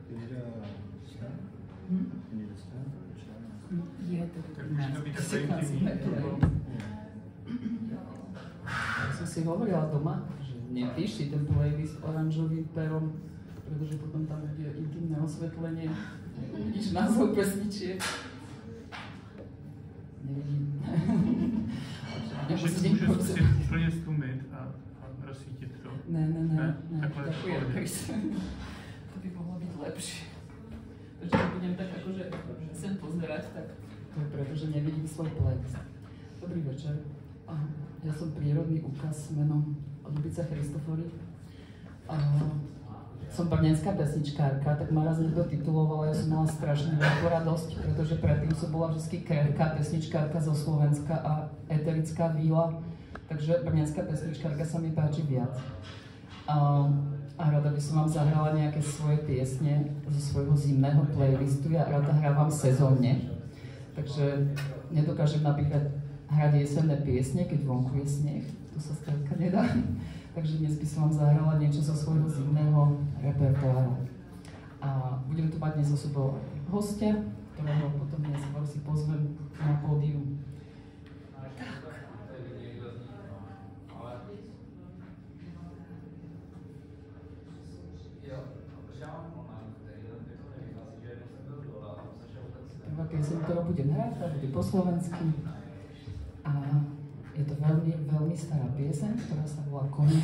Je to ja som si hovorila doma, že nepíši ten playlist oranžovým perom, pretože potom tam bude intimné osvetlenie. Vidíš názov pesničiek. Nevidím. Můžeš si úplně stlumit a rozsvítit to. Ne. To by mohlo byť lepšie. Takže budem tak akože sem pozerať, tak to je preto, že nevidím svoj playlist. Dobrý večer. Ja som prírodný úkaz menom Ľubica Christofory. Som brnenská pesničkárka, tak ma raz niekto tituloval, ja som mala strašne veľkú radosť, pretože predtým som bola vždy kérka, pesničkárka zo Slovenska a eterická víla, takže brnenská pesničkárka sa mi páči viac. A rada by som vám zahrala nejaké svoje piesne zo svojho zimného playlistu, ja rada hrávam sezónne, takže nedokážem napríklad hrať jesenné piesne, keď vonku je sneh, to sa skrátka nedá. Takže dnes by som vám zahrala niečo zo svojho zimného repertoáru. A budem tu mať dnes so sebou hostia, ktorého potom neskôr si pozvem na pódium. Prvá pieseň, ktorú budem hrať, tá bude po slovensky. A je to veľmi, veľmi stará pieseň, ktorá sa volá Kone.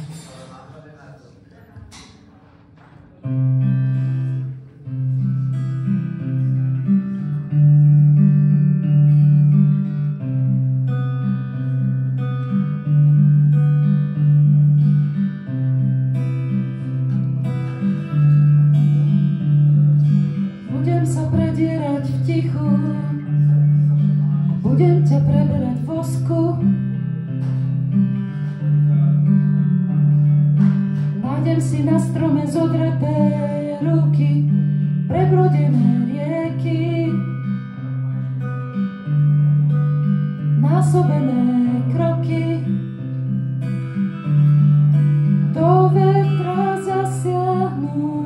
Budem sa predierať v tichu, budem ťa preberať v vosku. Nájdem si na strome zodraté ruky, prebrodené rieky, násobené kroky, do vetra zasiahnu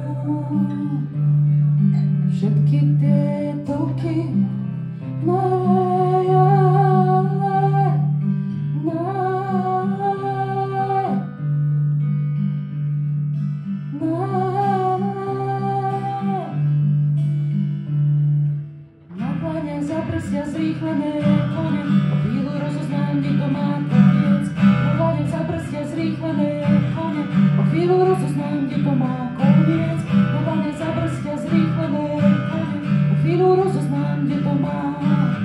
všetky tie toky. Zrýchlené kone, o chvíľu rozoznám, kde to má koniec. Povádem za prstia zrýchlené kone, o chvíľu rozoznám, kde to má koniec. Povádem za prstia zrýchlené kone, o chvíľu rozoznám, kde to má koniec.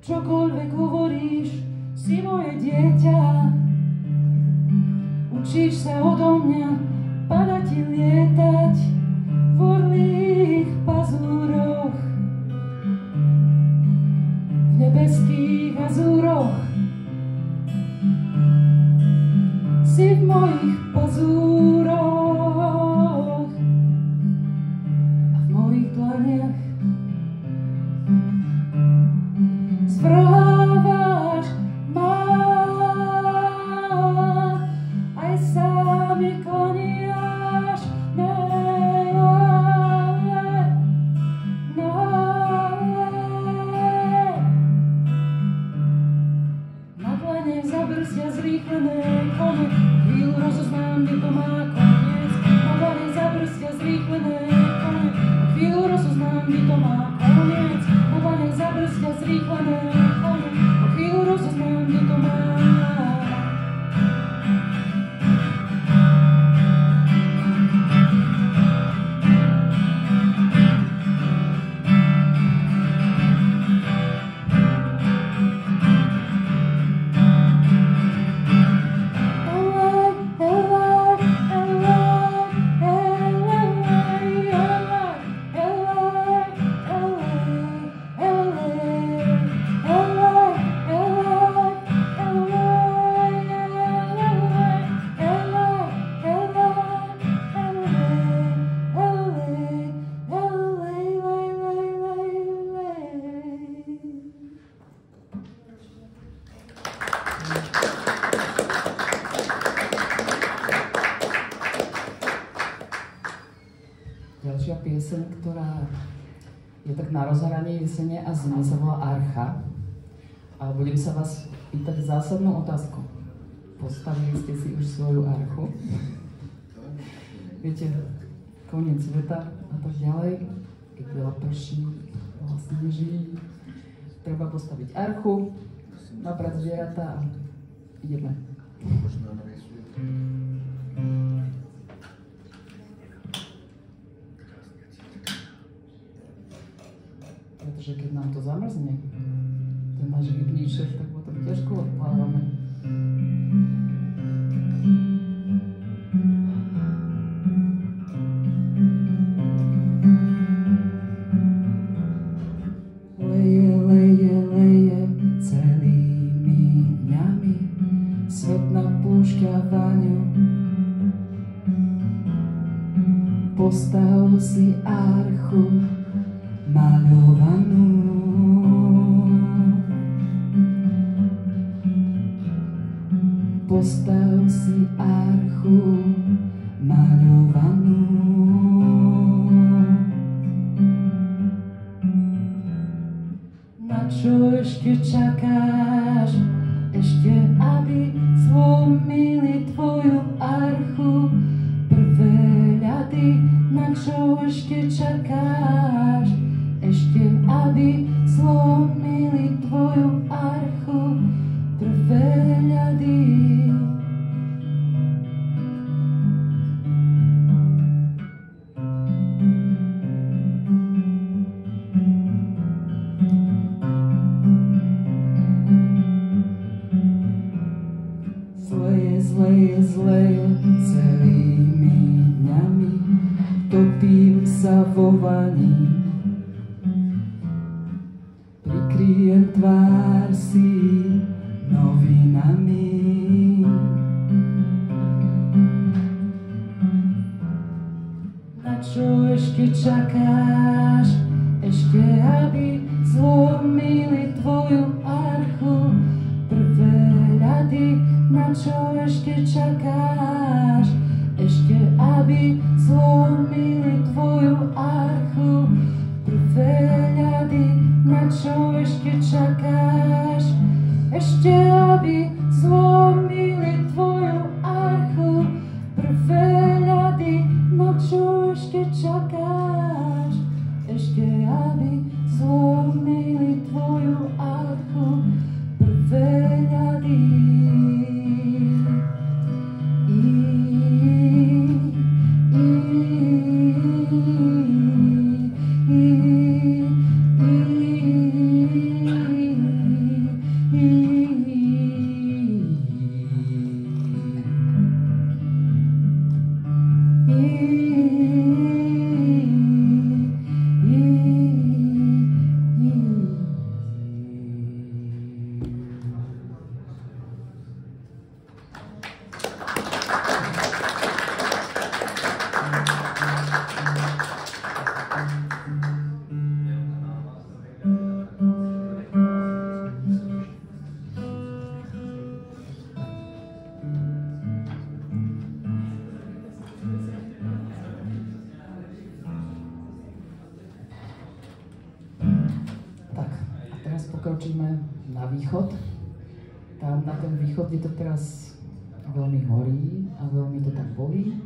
Čokoľvek hovoríš, si moje dieťa. Učíš sa odo mňa, padať i lietať v orlých pazúroch, v nebeských azúroch. Si v mojich pazúroch a v mojich dlaniach. Správaš ma, aj sa mi kloniaš, na dlane zabrstia zrýchlené kone, chvíľu rozoznám, kde to má koniec. Na dlane zabrstia zrýchlené kone, chvíľu rozoznám, kde to má koniec. Na dlane zabrstia zrýchlené kone, o chvíľu rozoznám, kde to má. LA je tak na rozhraní jesene a zimy, sa volá Archa. A budem sa vás pýtať zásadnú otázku. Postavili ste si už svoju archu? Viete, koniec sveta a tak ďalej, keď veľa prší, vlastne nežijí. Treba postaviť archu, nabrať zvieratá a ideme. Pretože keď nám to zamrzne, ten náš rybníček, tak potom ťažko odplávame. Leje celými dňami, svet napúšťa vaňu. Postav si archu maľovanú. Postav si archu maľovanú. Na čo ešte čakáš? Ešte, aby zlomili tvoju archu prvé ľady. Na čo ešte čakáš? Ešte, aby zlomili tvoju archu prvé ľady. Zleje celými dňami, topím sa vo vani. Prikryjem tvár si novinami. Na čo ešte čakáš? Ešte, aby zlomili tvoju archu prvé ľady. Na čo ešte čakáš? Ešte, aby zlomili tvoju archu prvé ľady. Na čo ešte čakáš? Ešte, aby zlomili tvoju archu prvé ľady. Na čo ešte čakáš? Ešte, aby zlomili tvoju archu prvé ľady. Pokročíme na východ. Tam na ten východ je to teraz veľmi horí a veľmi to tam bolí.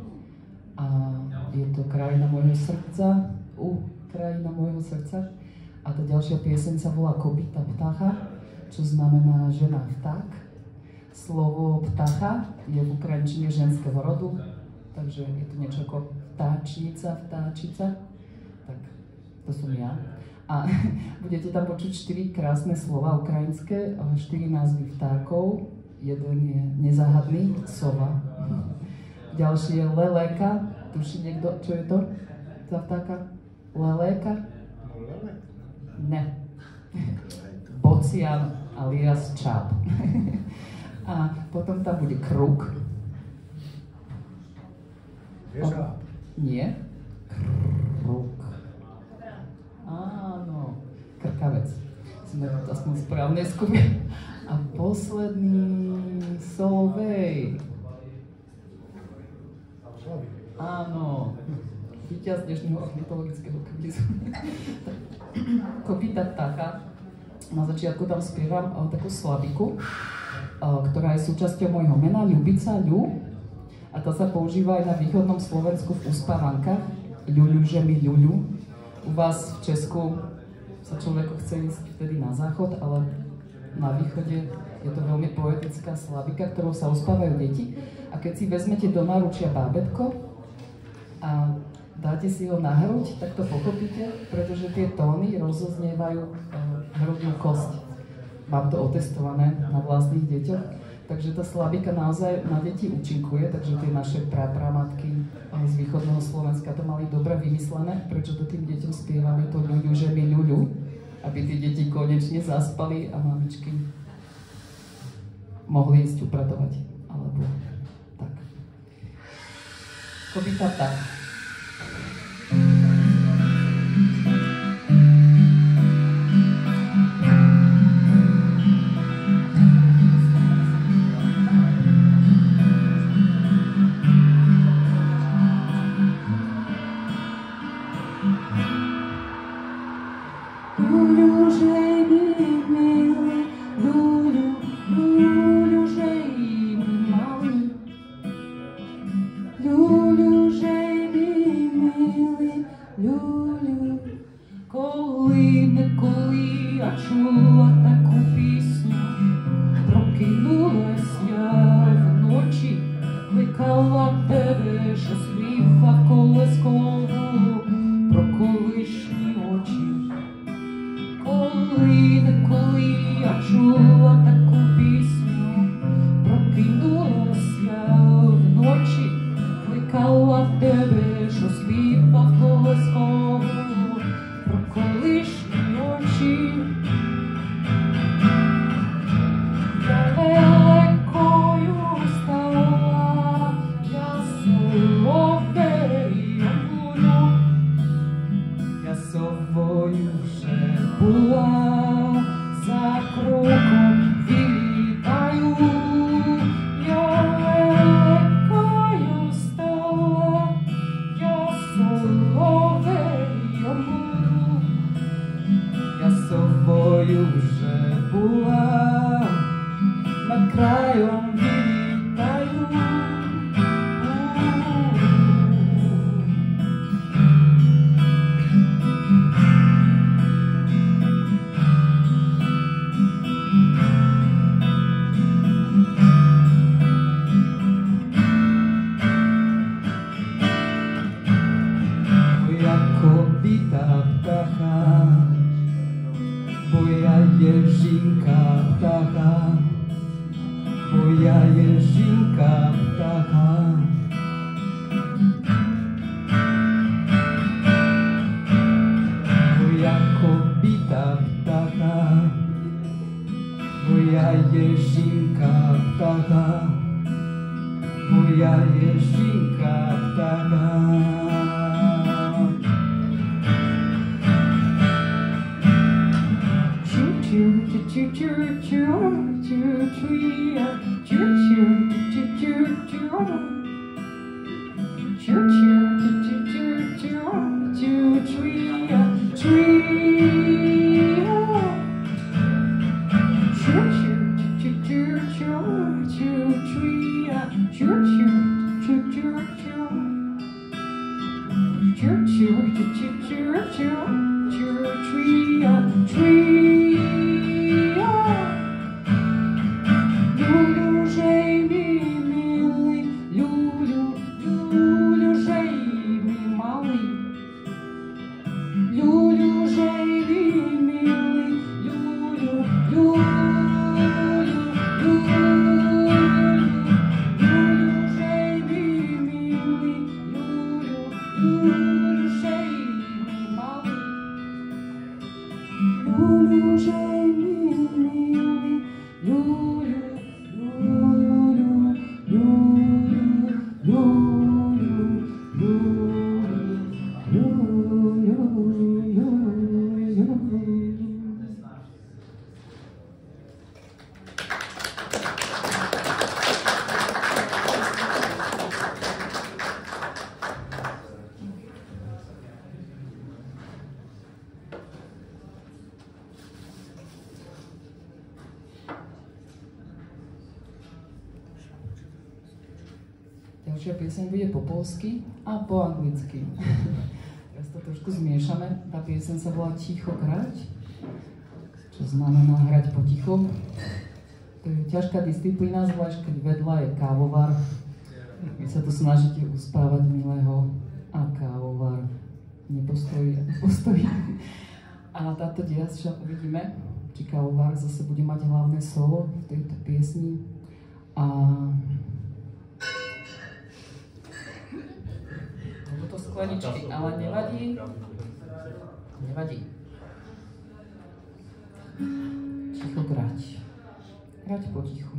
A je to krajina môjho srdca, krajina môjho srdca. A tá ďalšia pieseň sa volá Kobita ptacha, čo znamená žena vták. Slovo ptacha je v ukrajinčine ženského rodu, takže je to niečo ako vtáčnica, vtáčica. Tak to som ja. A budete tam počuť 4 krásne slova ukrajinské, 4 názvy vtákov. Jeden je nezáhadný, sova. Ďalší je leléka. Tuší niekto, čo je to za vtáka? Leléka? Ne. Bocian alias čáp. A potom tam bude kruk. Ježáb. Nie. Kruk. Áno, krkavec. Sme aspoň správne skúšali. A posledný solovej. Áno. víťaz dnešného ornitologického kvízu. Kopita ptáka. Na začiatku tam spievam takú slabiku, ktorá je súčasťou môjho mena, Ľubica, Ľu. A tá sa používa aj na východnom Slovensku v uspávankách. Ľuľu, že mi ľuľu. U vás v Česku sa človeku chce ísť vtedy na záchod, ale na východe je to veľmi poetická slavika, ktorou sa uspávajú deti. A keď si vezmete do náručia bábätko a dáte si ho na hruď, tak to pochopíte, pretože tie tóny rozoznievajú hrudnú kosť. Mám to otestované na vlastných deťoch. Takže tá slavika naozaj na deti účinkuje, takže tie naše pramatky z východného Slovenska to mali dobre vymyslené, prečo to tým deťom spievame to ľuľu, že mi ľuľu, aby tie deti konečne zaspali a mamičky mohli ísť upratovať, alebo tak. Kopita pták. ďalšia pieseň bude po polsky a po anglicky. Teraz to trošku zmiešame. Tá pieseň sa volá Ticho grať, čo znamená hrať potichu. To je ťažká disciplína, zvlášť keď vedľa je kávovar. Vy sa tu snažíte uspávať milého a kávovar nepostojí. A táto diasča uvidíme, či kávovar zase bude mať hlavné solo v tejto piesni. A budú to skleničky, ale nevadí. Nevadí. Ticho grať. Grať potichu.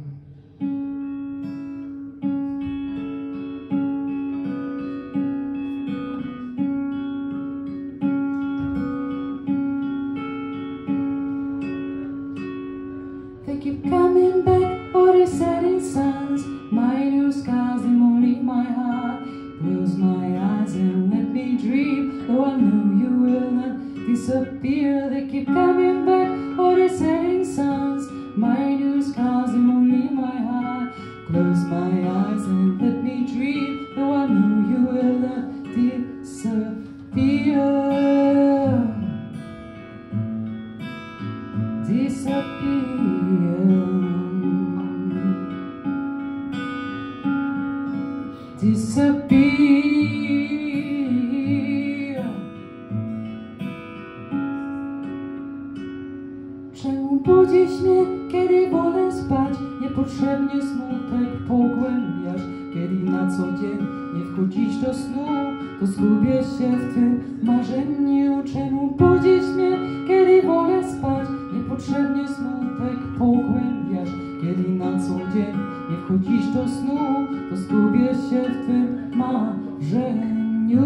They keep coming back, all the setting suns. My new skies, they won't leave my heart. Close my eyes and let me dream. Though I know you will not disappear. They keep coming back, all the setting suns. My new skies, they won't leave my heart. Close my eyes and let me dream. Though I know you will not disappear. Disappear. Czemu budzisz mnie, kiedy wolę spać? Niepotrzebnie smutek pogłębiasz. Kiedy na co dzień nie wchodzisz do snu, to zgubię się w tym marzeniu. Czemu budzisz mnie, kiedy wolę spać? Niepotrzebnie smutek pogłębiasz. Kiedy na co dzień nie wchodzisz do snu, to zgubię się w tym marzeniu.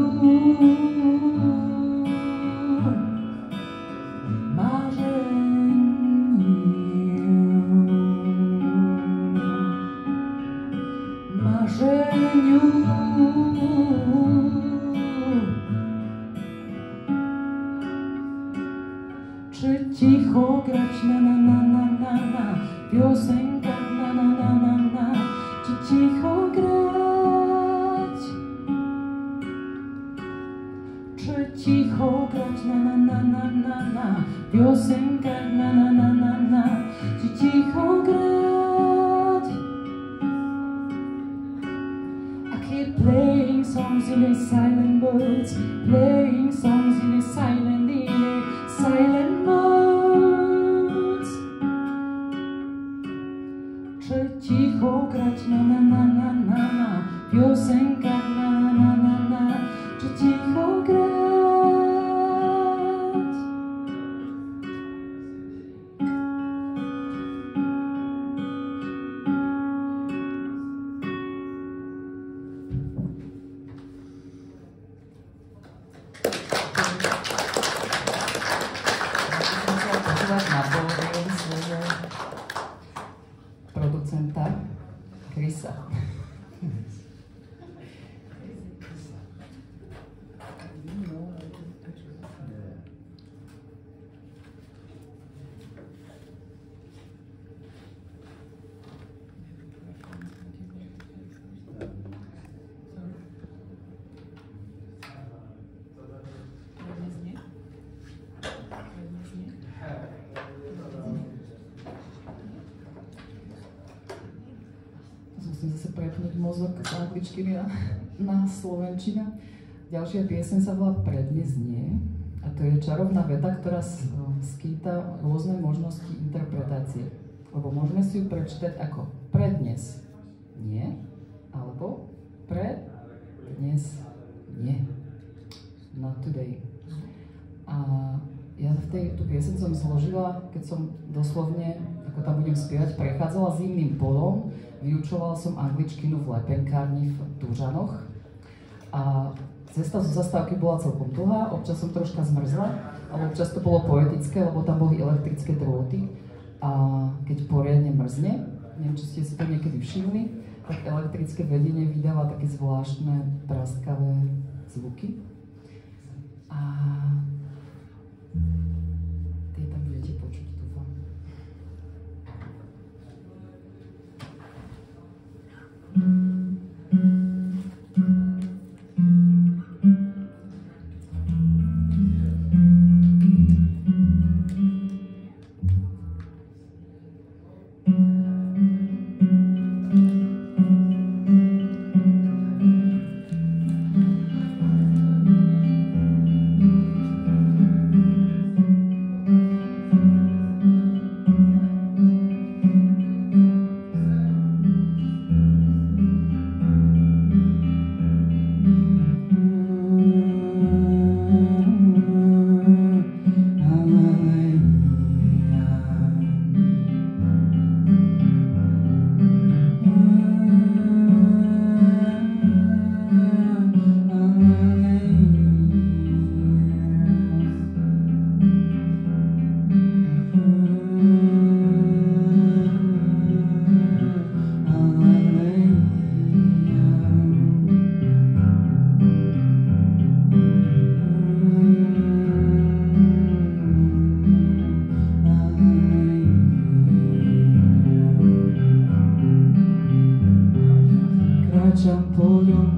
Marzeniu. Czy cicho grać na na na na na na piosenka na na na na na? Czy cicho grać? Czy cicho grać na na na na na na piosenka na na na na na? Czy cicho grać? I keep playing songs in the silent woods, playing songs in the silent modes. Czy cicho grać na na na na na na piosenka na na na na na? Czy cicho grać? Na pódium svojho producenta Chrisa. Musím zase prepnúť mozog z angličtiny na slovenčinu. Ďalšia pieseň sa volá Prednes nie. A to je čarovná veta, ktorá skýta rôzne možnosti interpretácie. Lebo môžeme si ju prečítať ako prednes nie, alebo prednes nie. Not today. A ja tú pieseň som zložila, keď som doslovne, ako tam budem spievať, prechádzala zimným polom. Vyučovala som angličtinu v lepenkárni v Tužanoch a cesta zo zastávky bola celkom dlhá, občas som troška zmrzla, ale občas to bolo poetické, lebo tam boli elektrické drôty a keď poriadne mrzne, neviem, či ste si to niekedy všimli, tak elektrické vedenie vydáva také zvláštne praskavé zvuky a tie tam budete počuť, dúfam.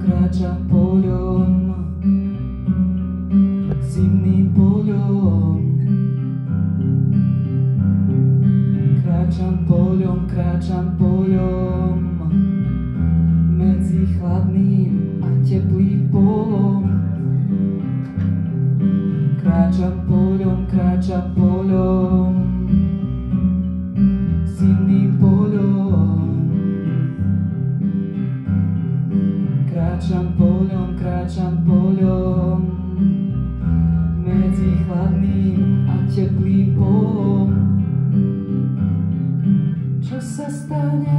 kráčam poľom, zimným poľom. Kráčam poľom, medzi chladným a teplým polom. Kráčam poľom, zimným poľom. Kráčam poľom, medzi chladným a teplým polom. Čo sa stane,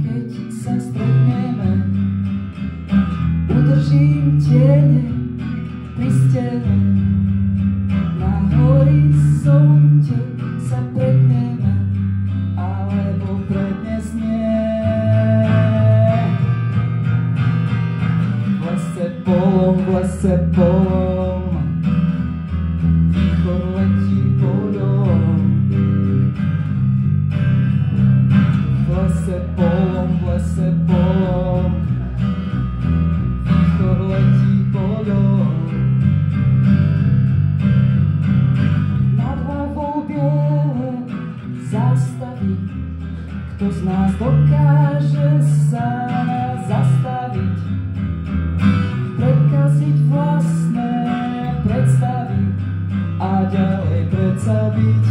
keď sa stretneme? Udržím tiene pri stene, na horizonte sa pretneme, alebo prednesnie. V lese polom, výchor letí poľom. V lese polom, výchor letí poľom. Nad hlavou biele zastaví, kto z nás dokáže sa zastaviť, prekaziť vlastné predstavy a ďalej predsa byť.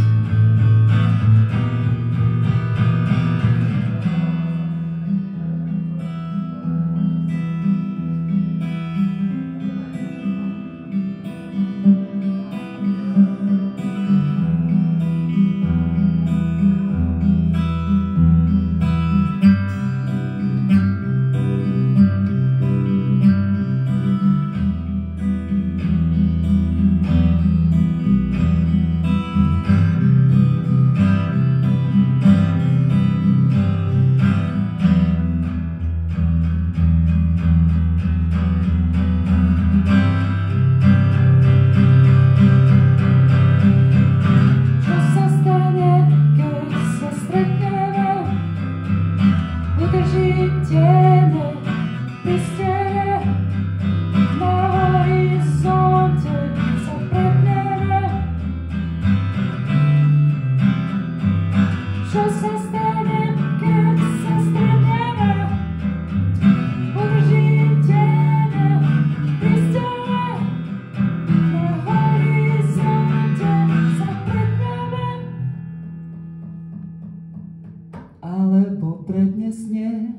Alebo prednesnie.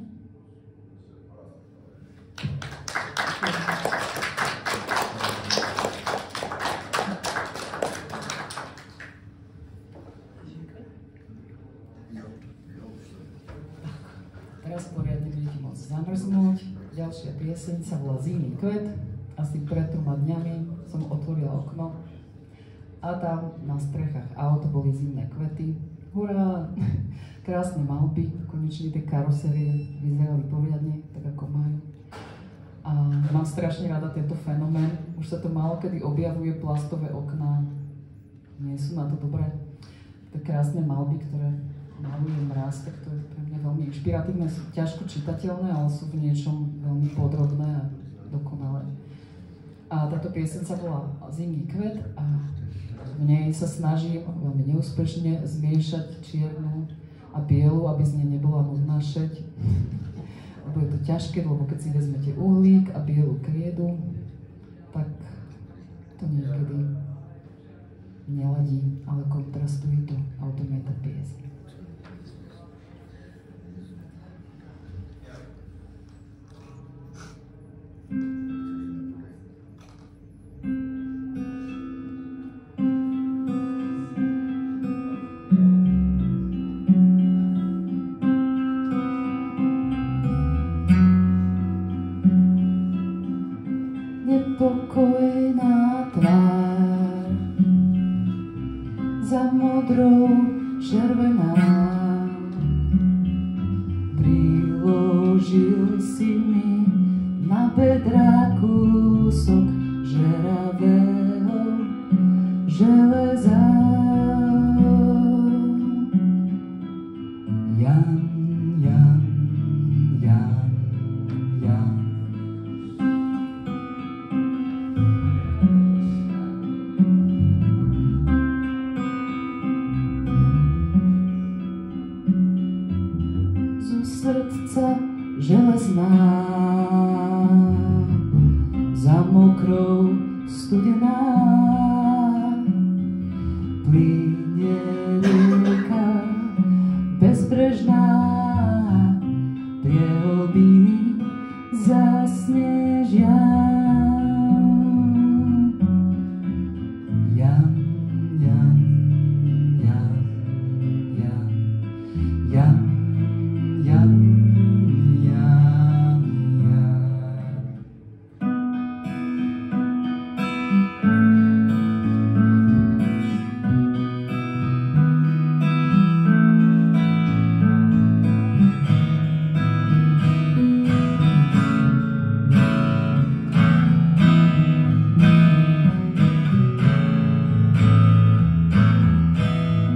Teraz poriadne budete môcť zamrznúť. Ďalšia pieseň sa volá Zimný kvet. Asi pred 3 dňami som otvorila okno a tam na strechách aut boli zimné kvety. Hurá! Krásne malby, konečne tie karosérie vyzerali poriadne, tak ako majú. A mám strašne rada tento fenomén. Už sa to málo kedy objavuje, plastové okná. Nie sú na to dobré. Tie krásne malby, ktoré malujú mraz, tak to je pre mňa veľmi inšpiratívne. Sú ťažko čitateľné, ale sú v niečom veľmi podrobné a dokonalé. A táto pieseň sa volá Zimný kvet a v nej sa snažím veľmi neúspešne zmiešať čiernu a bielu, aby z nej nebola nudná šeť. Lebo je to ťažké, lebo keď si vezmete uhlík a bielu kriedu, tak to niekedy neladí, ale kontrastuje to a o tom je tá pieseň. Nepokojná tvár za modrou červená, priložil si mi na bedrá kúsok žeravého železa. Jan, Jan, Jan, Jan. srdca železná, za mokrou studená, plynie rieka bezbrežná, tie hlbiny zasnežia. Jan, Jan, Jan, Jan, Jan, Jan, Jan, Jan.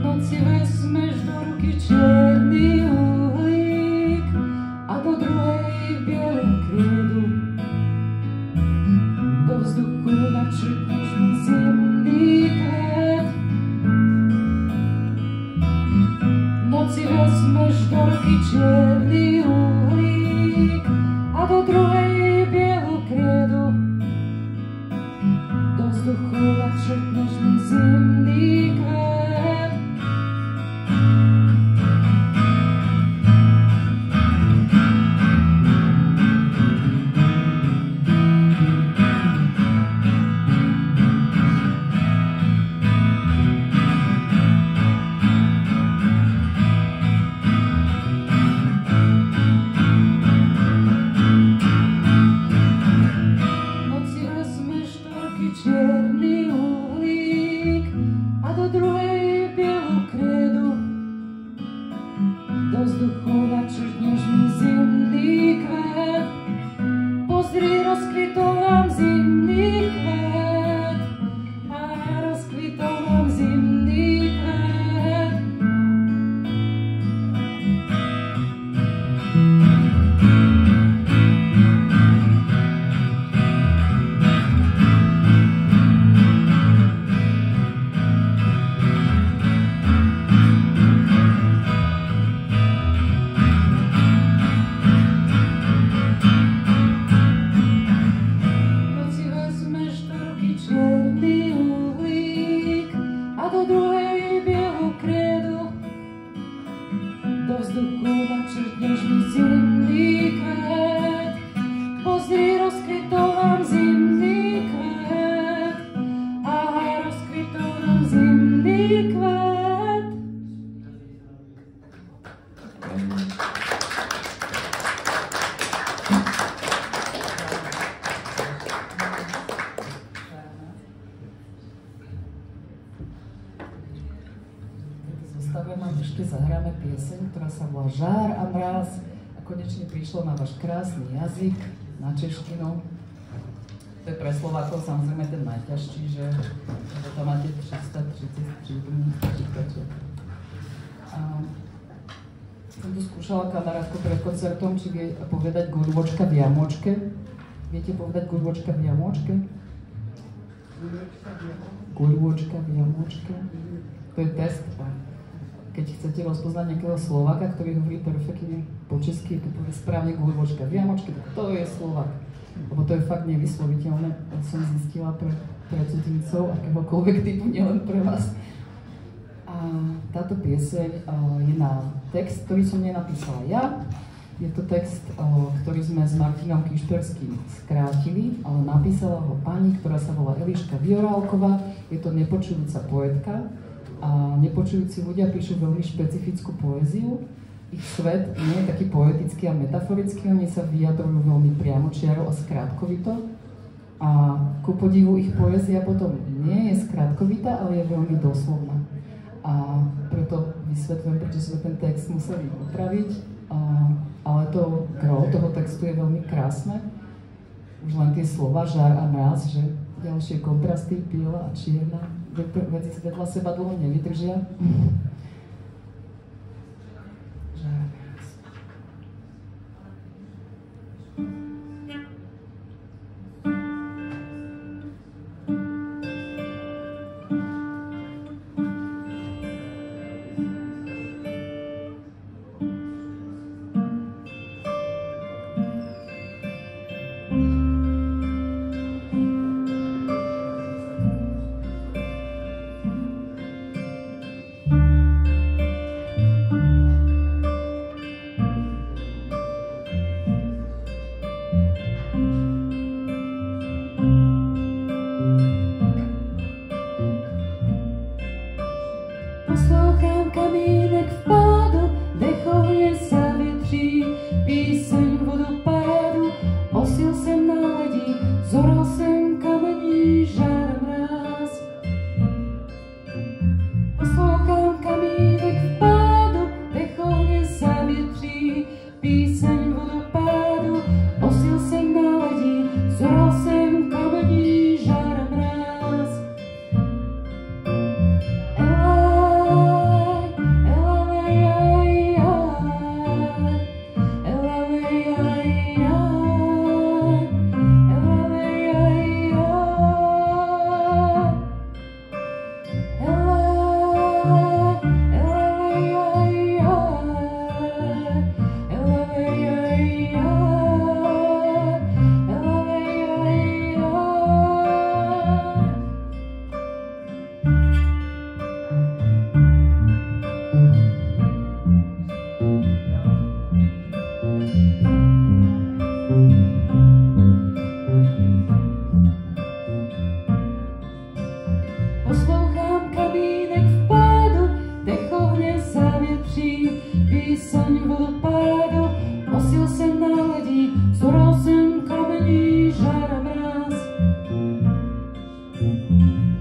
Noci vezmeš do ruky čierny uhlík a do druhej bielu kriedu. Do vzduchu načrtneš mi zimný kvet. Noci vezmeš do ruky čierny uhlík a do druhej bielu kriedu. Do vzduchu načrtneš mi zimný kvet. Noci vezmeš do ruky čierny uhlík a do druhej bielu kriedu. Do vzduchu načrtneš mi zimný kvet. Pozri, rozkvitol nám zimný kvet. A rozkvitol nám zimný kvet. Noci vezmeš do ruky čierny uhlík a do druhej bielu kriedu. Do vzduchu načrtneš mi zimný kvet. Pozri, rozkvitol nám zimný kvet. Aha, rozkvitol nám zimný kvet. V zostave vám ešte zahráme pieseň, ktorá sa volá Žár a mráz a konečne prišlo na váš krásny jazyk, na češtinu. To je pre Slovákov samozrejme ten najťažší, že tam máte 333 dní čítačov. Som tu skúšala kamarátku pred koncertom, či vie povedať gurvočka v jamôčke. Viete povedať gurvočka v jamôčke? Gurvočka v jamôčke. To je test. Keď chcete rozpoznať nejakého Slováka, ktorý hovorí perfektne po česky, keď povie správne gurvočka v jamôčke, tak to je Slovák. Lebo to je fakt nevysloviteľné. To som zistila pre cudzincov akéhokoľvek typu, nielen pre vás. A táto pieseň je na text, ktorý som nenapísala ja. Je to text, ktorý sme s Martinom Kišperským skrátili, ale napísala ho pani, ktorá sa volá Eliška Viorálková. Je to nepočujúca poetka a nepočujúci ľudia píšu veľmi špecifickú poéziu. Ich svet nie je taký poetický a metaforický, oni sa vyjadrujú veľmi priamočiaro a skrátkovito. A ku podivu ich poézia potom nie je skrátkovitá, ale je veľmi doslovná. A preto vysvetľujem, prečo sme ten text museli upraviť. Ale to gro toho textu je veľmi krásne. Už len tie slova žár a mráz, že ďalšie kontrasty, biela a čierna, veci vedľa seba dlho nevydržia. Žár a mráz. Poslouchám kamínek vpádu, dechovně se větří, píseň vodopádu, osil jsem na ledí, zoral jsem kamení, žár mráz. Poslouchám kamínek vpádu, dechovně se větří, píseň vodopádu, osil jsem na ledí, zoral jsem kamení, žár mráz. Poslouchám kamínek vpádu, dechovně zavětří, píseň vodopádu, osil jsem na ledí, zoral jsem kamení, žár a mráz.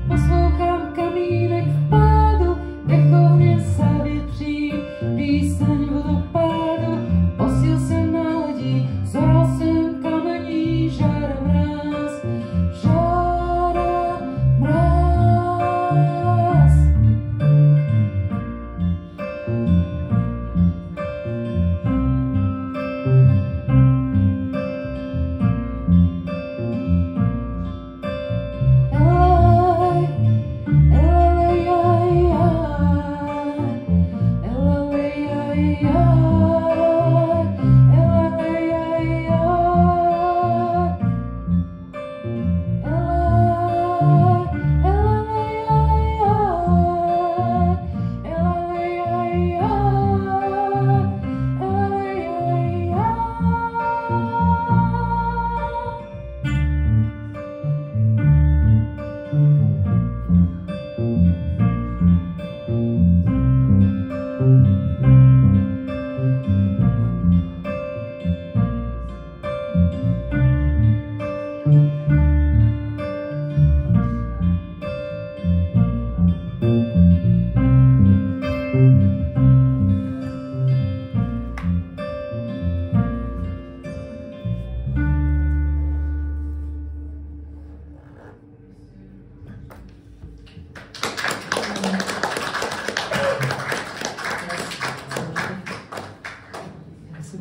Poslouchám kamínek vpádu, dechovně zavětří, píseň vodopádu, osil jsem na ledí, zoral jsem kamení, žár a mráz. Žár a mráz.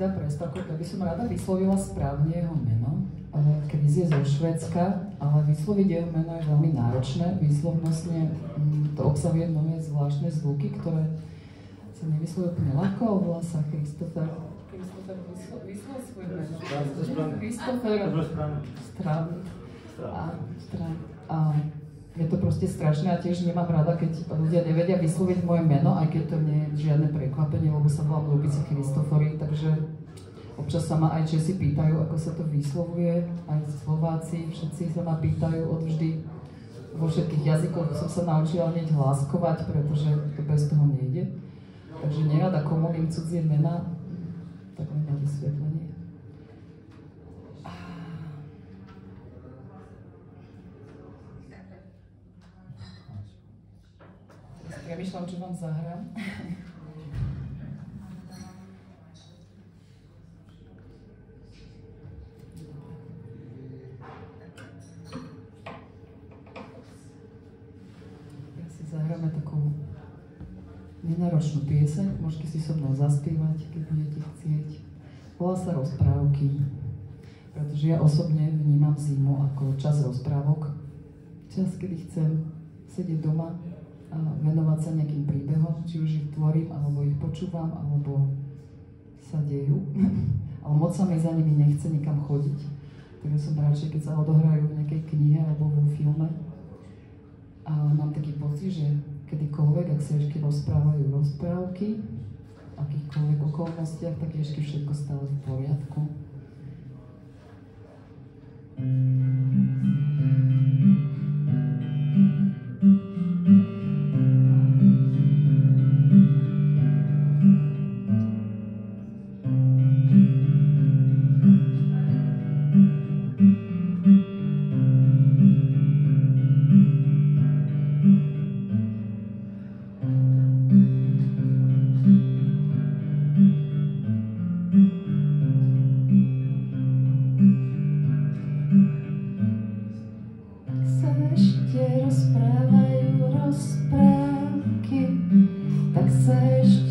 Ja by som rada vyslovila správne jeho meno, keďže je zo Švédska, ale vysloviť jeho meno je veľmi náročné. Výslovnostne to obsahuje mnohé zvláštne zvuky, ktoré sa nevyslovujú úplne ľahko, ale volá sa Christopher. Christopher, vyslov svoje meno. Christopher Strand. A je to proste strašné a tiež nemám rada, keď ľudia nevedia vysloviť moje meno, aj keď to nie je žiadne prekvapenie, lebo sa volám Ľubica Christofory, takže občas sa ma aj Česi pýtajú, ako sa to vyslovuje, aj Slováci, všetci sa ma pýtajú odvždy. Vo všetkých jazykoch som sa naučila hneď hláskovať, pretože to bez toho nejde. Takže nerada komolím cudzie mená, tak mi na vysvetlenie. Premýšľam, čo vám zahrám. Tak si zahráme takú nenáročnú pieseň, môžete si so mnou zaspievať, keď budete chcieť. Volá sa Rozprávky, pretože ja osobne vnímam zimu ako čas rozprávok. Čas, kedy chcem sedieť doma a venovať sa nejakým príbehom, či už ich tvorím, alebo ich počúvam, alebo sa dejú. Ale moc sa mi za nimi nechce nikam chodiť. Takže som radšej, keď sa odohrajú v nejakej knihe alebo vo filme. A mám taký pocit, že kedykoľvek, ak sa ešte rozprávajú rozprávky, v akýchkoľvek okolnostiach, tak je ešte všetko stále v poriadku.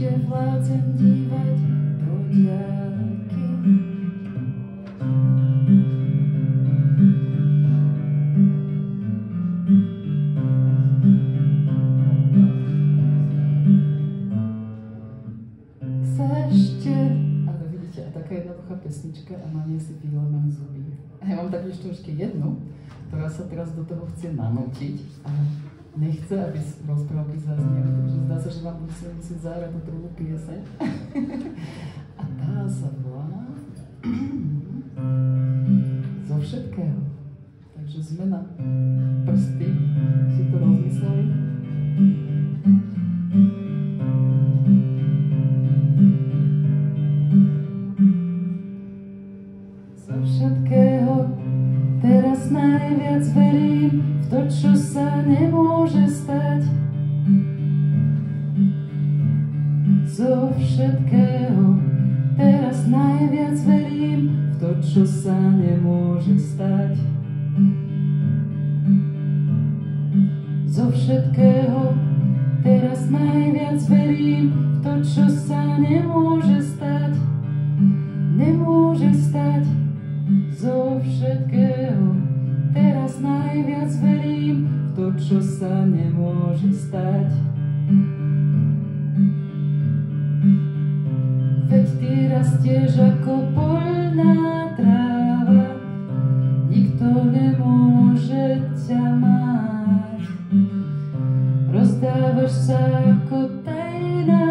ešte vládzem dívať do diaľky. Ale vidíte, a taká jednoduchá pesnička a na nej si vylámam zuby. A ja mám taktiež trošky jednu, ktorá sa teraz do toho chce nanútiť a nechce, aby rozprávky zazneli, takže zdá sa, že vám budeme musieť zahrať tú druhú pieseň. A tá sa volá Zo všetkého. Takže sme na prsty, si to rozmysleli. Zo všetkého teraz najviac verím v to, čo sa nemôže stať. Zo všetkého teraz najviac verím v to, čo sa nemôže stať. Zo všetkého teraz najviac verím v to, čo sa nemôže stať. Nemôže stať. Zo všetkého teraz najviac verím v to, čo sa nemôže stať. Veď ty rastieš ako poľná tráva, nikto nemôže ťa mať. Rozdávaš sa ako tajná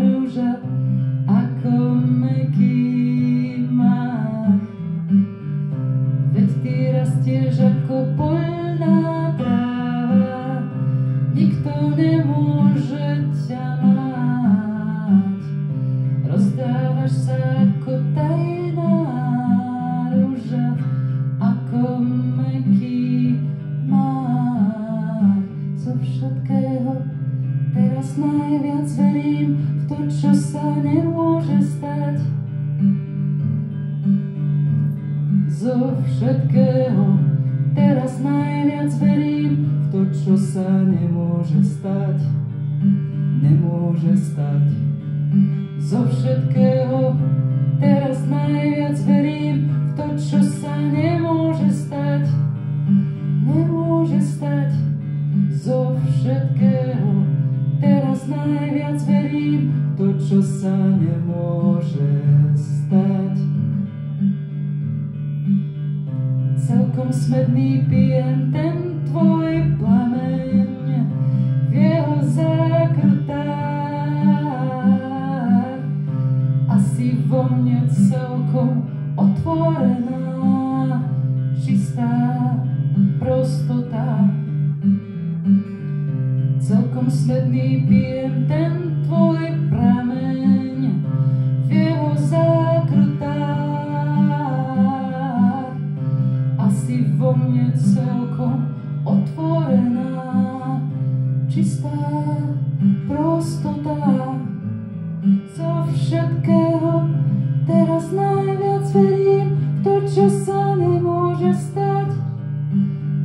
rúža, ako mäkký mách. Veď ty rastieš ako poľná tráva, nikto nemôže ťa mať. Rozdávaš sa ako tajná rúža, ako mäkký mách. Zo všetkého teraz najviac verím v to, čo sa nemôže stať. Zo všetkého teraz najviac verím v to, čo sa nemôže stať. Nemôže stať. Zo všetkého teraz najviac verím v to, čo sa nemôže stať. Nemôže stať. Zo všetkého teraz najviac verím v to, čo sa nemôže stať. Celkom smedný pijem ten tvoj plameň v jeho zákrutách. Asi vo mne celkom otvorená, čistá prostota. Celkom smedný pijem ten tvoj prameň v jeho zákrutách. Asi vo mne celkom otvorená, čistá prostota. Zo všetkého teraz najviac verím v to, čo sa nemôže stať.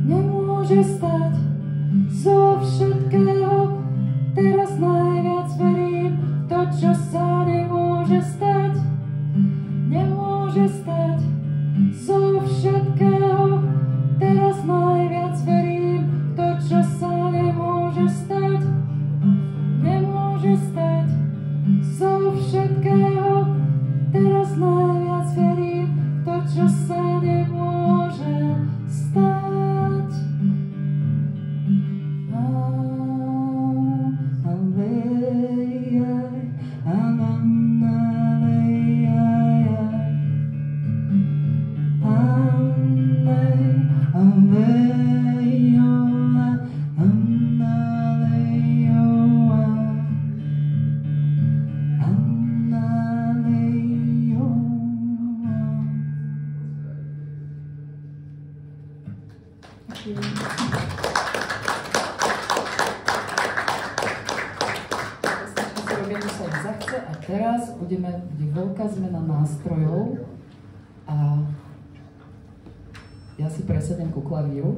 Nemôže stať. Zo všetkého teraz najviac verím v to, čo sa nemôže stať. Nemôže stať. Zo všetkého teraz najviac verím v to, čo sa nemôže stať. Nemôže stať. Zo všetkého teraz najviac verím v to, čo sa nemôže stať. A teraz bude veľká zmena nástrojov a ja si presednem ku klavíru.